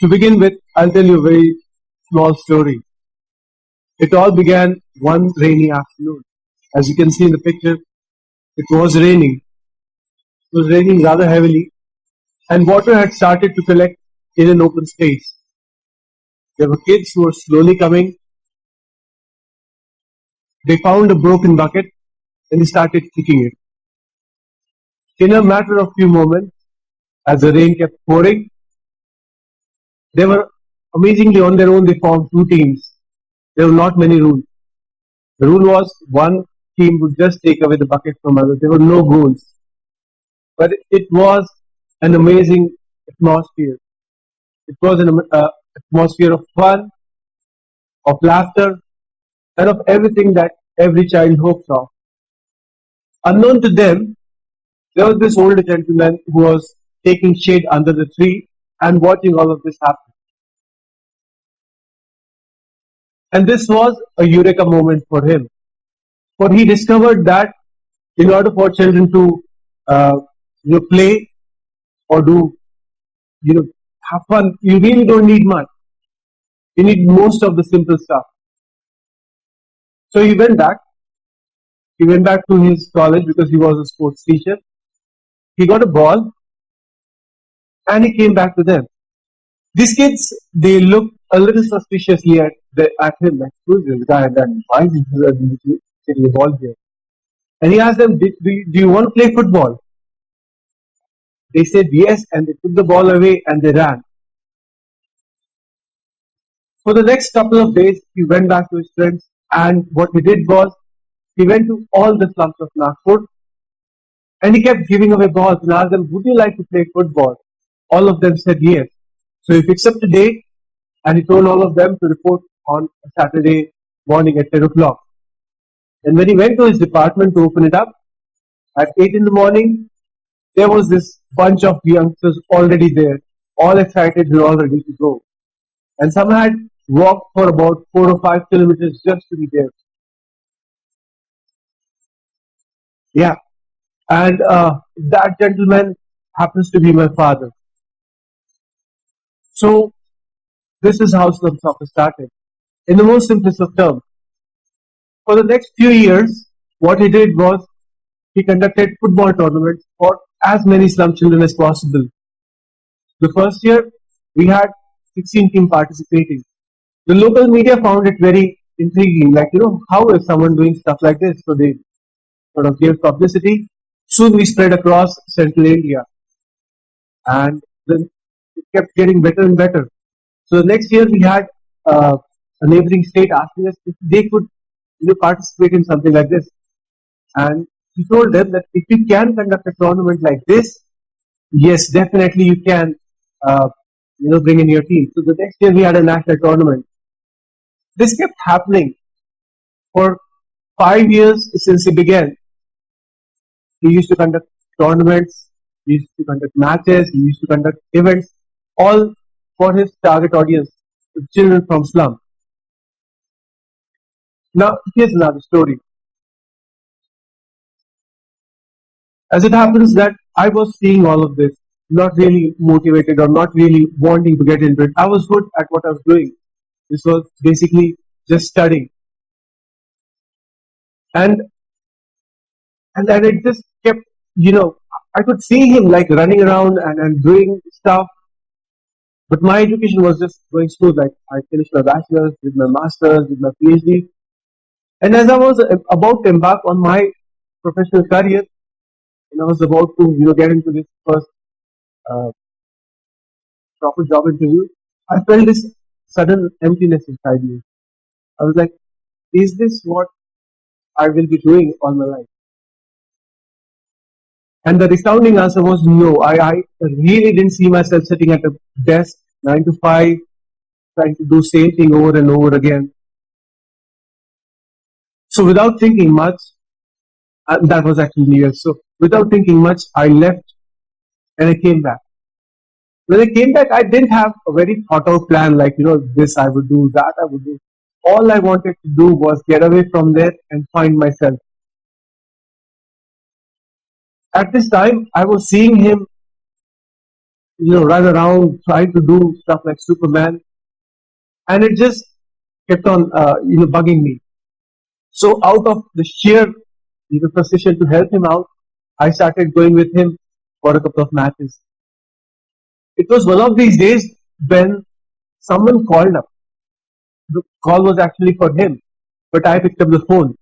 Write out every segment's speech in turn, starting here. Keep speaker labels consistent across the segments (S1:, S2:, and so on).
S1: To begin with, I'll tell you a very small story. It all began one rainy afternoon. As you can see in the picture, it was raining. It was raining rather heavily, and water had started to collect in an open space. There were kids who were slowly coming. They found a broken bucket and they started kicking it. In a matter of few moments, as the rain kept pouring, they were amazingly on their own. They formed two teams. There were not many rules. The rule was one team would just take away the bucket from others. There were no goals. But it was an amazing atmosphere. It was an atmosphere of fun, of laughter, and of everything that every child hopes of. Unknown to them, there was this older gentleman who was taking shade under the tree and watching all of this happen. And this was a eureka moment for him. For he discovered that in order for children to uh, play or do have fun, you really don't need much. You need most of the simple stuff. So he went back. He went back to his college because he was a sports teacher. He got a ball and he came back to them. These kids, they looked a little suspiciously at him, like, who's this guy? And why is he getting the ball here? And he asked them, do you want to play football? They said yes, and they took the ball away and they ran. For the next couple of days, he went back to his friends, and what he did was, he went to all the slums of Nagpur, and he kept giving away balls and asked them, would you like to play football? All of them said yes. So he fixed up the date, and he told all of them to report on a Saturday morning at 10 o'clock. And when he went to his department to open it up, at 8 in the morning, there was this bunch of youngsters already there, all excited and all ready to go. And some had walked for about 4 or 5 kilometers just to be there. Yeah. And that gentleman happens to be my father. So this is how Slum Soccer started. In the most simplest of terms. For the next few years, what he did was he conducted football tournaments for as many slum children as possible. The first year, we had 16 teams participating. The local media found it very intriguing, like, how is someone doing stuff like this? So they sort of gave publicity. Soon we spread across central India. And then it kept getting better and better. So the next year we had a neighboring state asking us if they could participate in something like this. And he told them that if you can conduct a tournament like this, yes, definitely you can bring in your team. So the next year we had a national tournament. This kept happening for 5 years since he began. He used to conduct tournaments, he used to conduct matches, he used to conduct events, all for his target audience, the children from slum. Now, here's another story. As it happens that I was seeing all of this, not really motivated or not really wanting to get into it. I was good at what I was doing. This was basically just studying. And then it just kept, I could see him like running around and doing stuff. But my education was just going smooth. Like I finished my bachelor's, did my master's, did my PhD. And as I was about to embark on my professional career, and I was about to, get into this first uh, proper job interview, I felt this sudden emptiness inside me. I was like, is this what I will be doing all my life? And the resounding answer was no. I really didn't see myself sitting at a desk 9 to 5, trying to do same thing over and over again. So without thinking much, that was actually New Year's. So without thinking much, I left and I came back. When I came back, I didn't have a very thought out plan like, this I would do, that I would do. All I wanted to do was get away from there and find myself. At this time, I was seeing him run around trying to do stuff like Superman, and it just kept on bugging me. So out of the sheer frustration to help him out, I started going with him for a couple of matches. It was one of these days when someone called up. The call was actually for him, but I picked up the phone.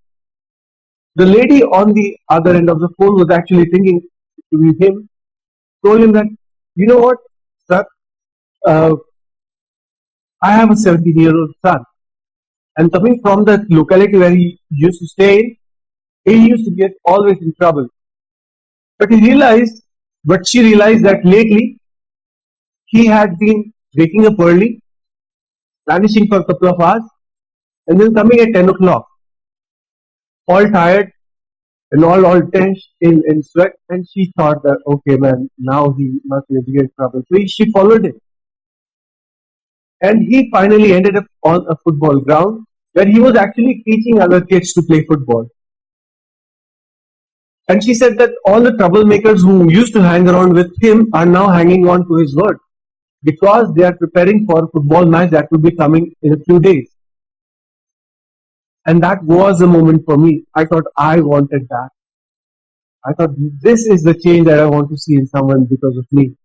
S1: The lady on the other end of the phone was actually thinking to be him, told him that, you know what, sir, uh, I have a 17-year-old son. And coming from the locality where he used to stay in, he used to get always in trouble. But she realized that lately he had been waking up early, vanishing for a couple of hours, and then coming at 10 o'clock, all tired and all tense in sweat. And she thought that, okay, man, now he must be in big trouble. So she followed him. And he finally ended up on a football ground where he was actually teaching other kids to play football. And she said that all the troublemakers who used to hang around with him are now hanging on to his word because they are preparing for a football match that will be coming in a few days. And that was a moment for me. I thought I wanted that. I thought this is the change that I want to see in someone because of me.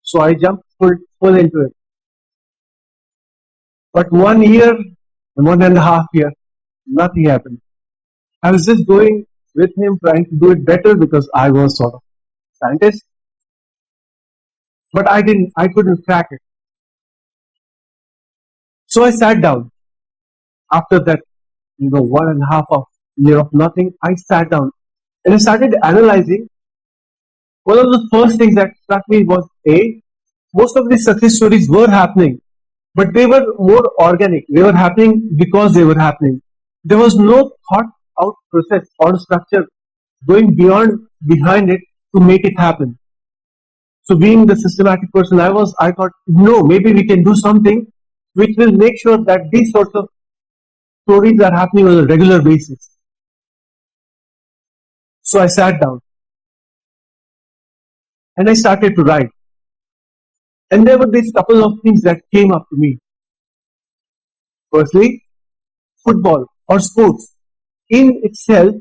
S1: So I jumped full into it. But 1 year, 1.5 years, nothing happened. I was just going with him, trying to do it better because I was sort of scientist. But I couldn't crack it. So I sat down. After that, 1.5 year of nothing, I sat down and I started analyzing. One of the first things that struck me was most of these success stories were happening, but they were more organic. They were happening because they were happening. There was no thought out process or structure going behind it to make it happen. So being the systematic person I thought, no, maybe we can do something which will make sure that these sorts of stories are happening on a regular basis. So I sat down and I started to write. And there were these couple of things that came up to me. Firstly, football or sports in itself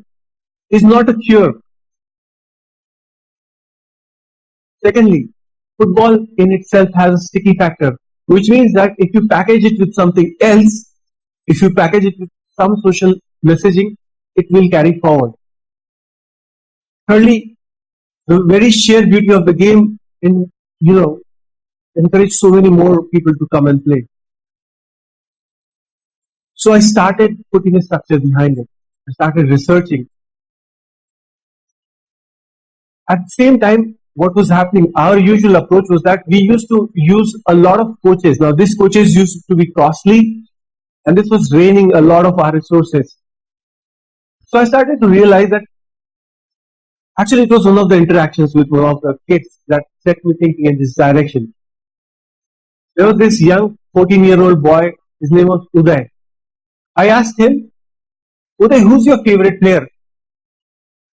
S1: is not a cure. Secondly, football in itself has a sticky factor, which means that if you package it with something else, if you package it with some social messaging, it will carry forward. Thirdly, the very sheer beauty of the game encourage so many more people to come and play. So I started putting a structure behind it. I started researching. At the same time, what was happening, our usual approach was that we used to use a lot of coaches. Now, these coaches used to be costly, and this was draining a lot of our resources. So I started to realize that actually it was one of the interactions with one of the kids that set me thinking in this direction. There was this young 14-year-old boy, his name was Uday. I asked him, Uday, who's your favorite player?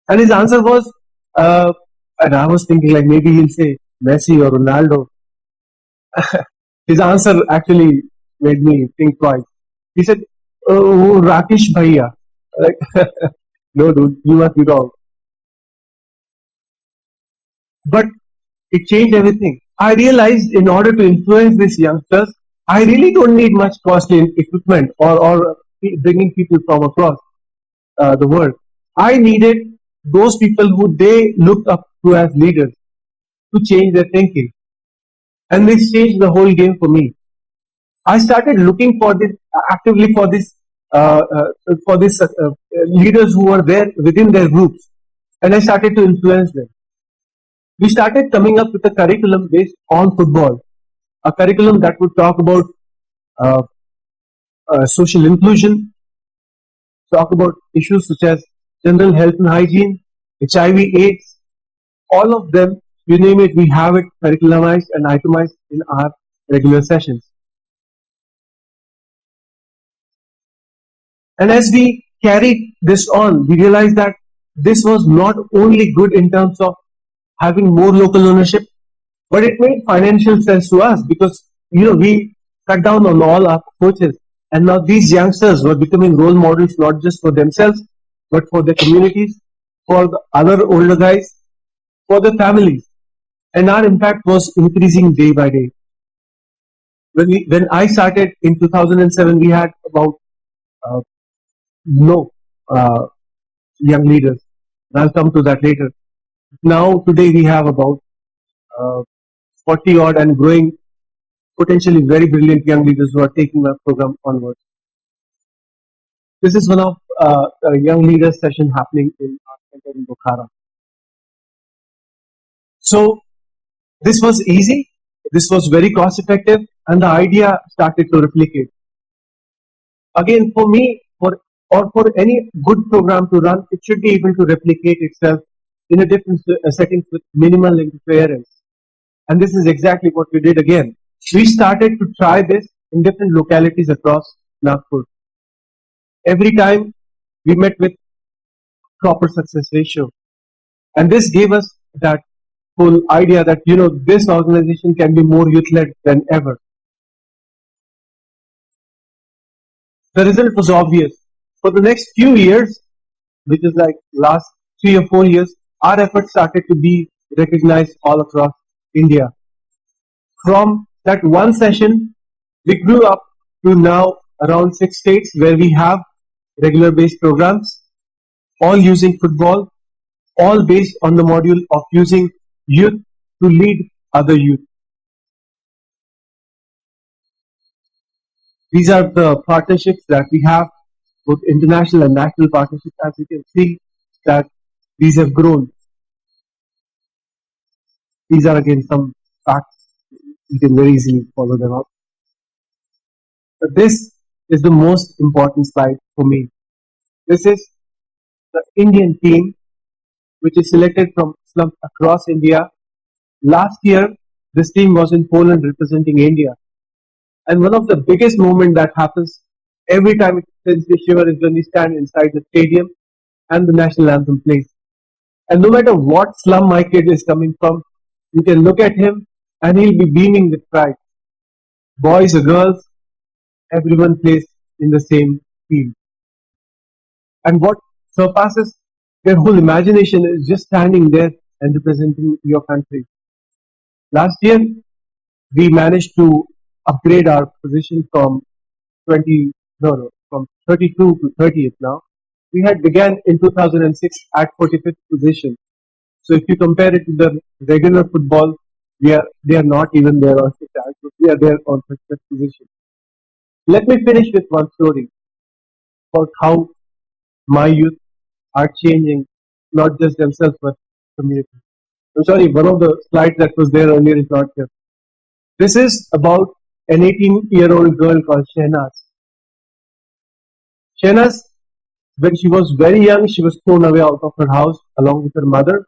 S1: And his answer was, and I was thinking like maybe he'll say Messi or Ronaldo. His answer actually made me think twice. He said, oh, Rakesh Bhaiya. Like, no dude, you must be wrong. But it changed everything. I realized in order to influence these youngsters, I really don't need much costly equipment or bringing people from across the world. I needed those people who they looked up to as leaders to change their thinking. And this changed the whole game for me. I started looking for this actively for this leaders who were there within their groups, and I started to influence them. We started coming up with a curriculum based on football, a curriculum that would talk about uh, social inclusion, talk about issues such as general health and hygiene, HIV/AIDS, all of them, you name it, we have it curriculumized and itemized in our regular sessions. And as we carried this on, we realized that this was not only good in terms of having more local ownership, But it made financial sense to us because we cut down on all our coaches, and now these youngsters were becoming role models not just for themselves but for their communities, for the other older guys, for the families, and our impact was increasing day by day. When I started in 2007, we had about uh, no uh, young leaders. I'll come to that later. Now today we have about uh, 40 odd and growing, potentially very brilliant young leaders who are taking our program onwards. This is one of a young leaders session happening in our center in Bukhara. So this was easy, this was very cost effective, and the idea started to replicate. Again, for me, for any good program to run, it should be able to replicate itself in a different settings with minimal interference. And this is exactly what we did again. We started to try this in different localities across Nagpur. Every time we met with proper success ratio. And this gave us that whole idea that, this organization can be more youth-led than ever. The result was obvious. For the next few years, which is like last 3 or 4 years, our efforts started to be recognized all across India. From that one session, we grew up to now around 6 states where we have regular based programs, all using football, all based on the module of using youth to lead other youth. These are the partnerships that we have, both international and national partnerships. As you can see, that these have grown. These are again some facts. You can very easily follow them up. But this is the most important slide for me. This is the Indian team, which is selected from slums across India. Last year, this team was in Poland representing India. And one of the biggest moments that happens every time it sends me shiver is when we stand inside the stadium and the national anthem plays. And no matter what slum my kid is coming from, you can look at him and he'll be beaming with pride. Boys or girls, everyone plays in the same field. And what surpasses their whole imagination is just standing there and representing your country. Last year, we managed to upgrade our position from 20, no, no, from 32 to 30th now. We had began in 2006 at 45th position. So if you compare it to the regular football, they are not even there on 6th, but we are there on 35th position. Let me finish with one story about how my youth are changing not just themselves but community. I'm sorry, one of the slides that was there earlier is not here. This is about an 18-year-old girl called Shehnaz. Shehnaz, when she was very young, she was thrown away out of her house along with her mother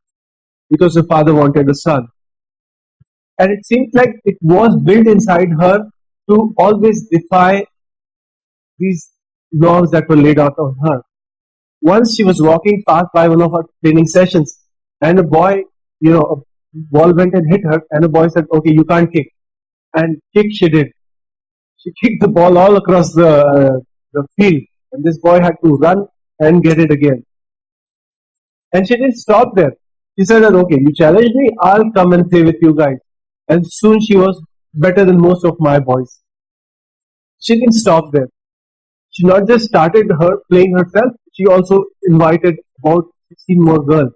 S1: because her father wanted a son. And it seems like it was built inside her to always defy these norms that were laid out on her. Once she was walking past by one of our training sessions, and a boy, a ball went and hit her, and a boy said, "Okay, you can't kick," and kick she did. She kicked the ball all across the field, and this boy had to run and get it again. And she didn't stop there. She said that, "Okay, you challenge me, I'll come and play with you guys." And soon she was better than most of my boys. She didn't stop there. She not just started her playing herself, she also invited about 16 more girls.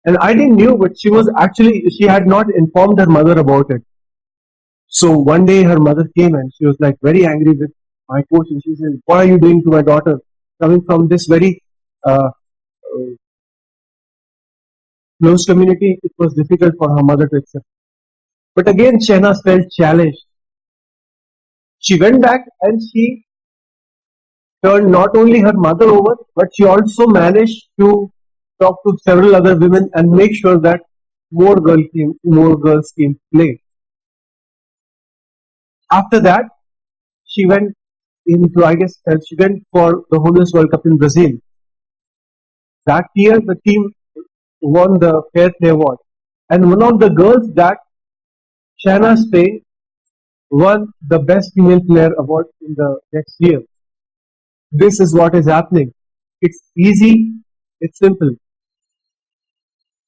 S1: And I didn't know, but she had not informed her mother about it. So one day her mother came and she was like very angry with my coach, and she said, "What are you doing to my daughter?" Coming from this very close community, it was difficult for her mother to accept. But again, Shehnaz felt challenged. She went back and she turned not only her mother over, but she also managed to talk to several other women and make sure that more girls came to play. After that, she went she went for the Homeless World Cup in Brazil. That year, the team won the Fair Play Award. And one of the girls that Shana Spain won the Best Female Player award in the next year. This is what is happening. It's easy, it's simple.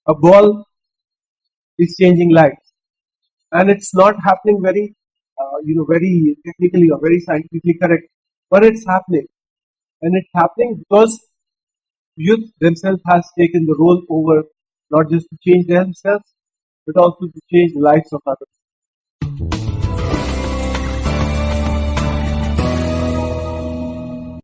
S1: A ball is changing lives, and it's not happening very technically or very scientifically correct, but it's happening, and it's happening because youth themselves has taken the role over, not just to change themselves, but also to change the lives of others.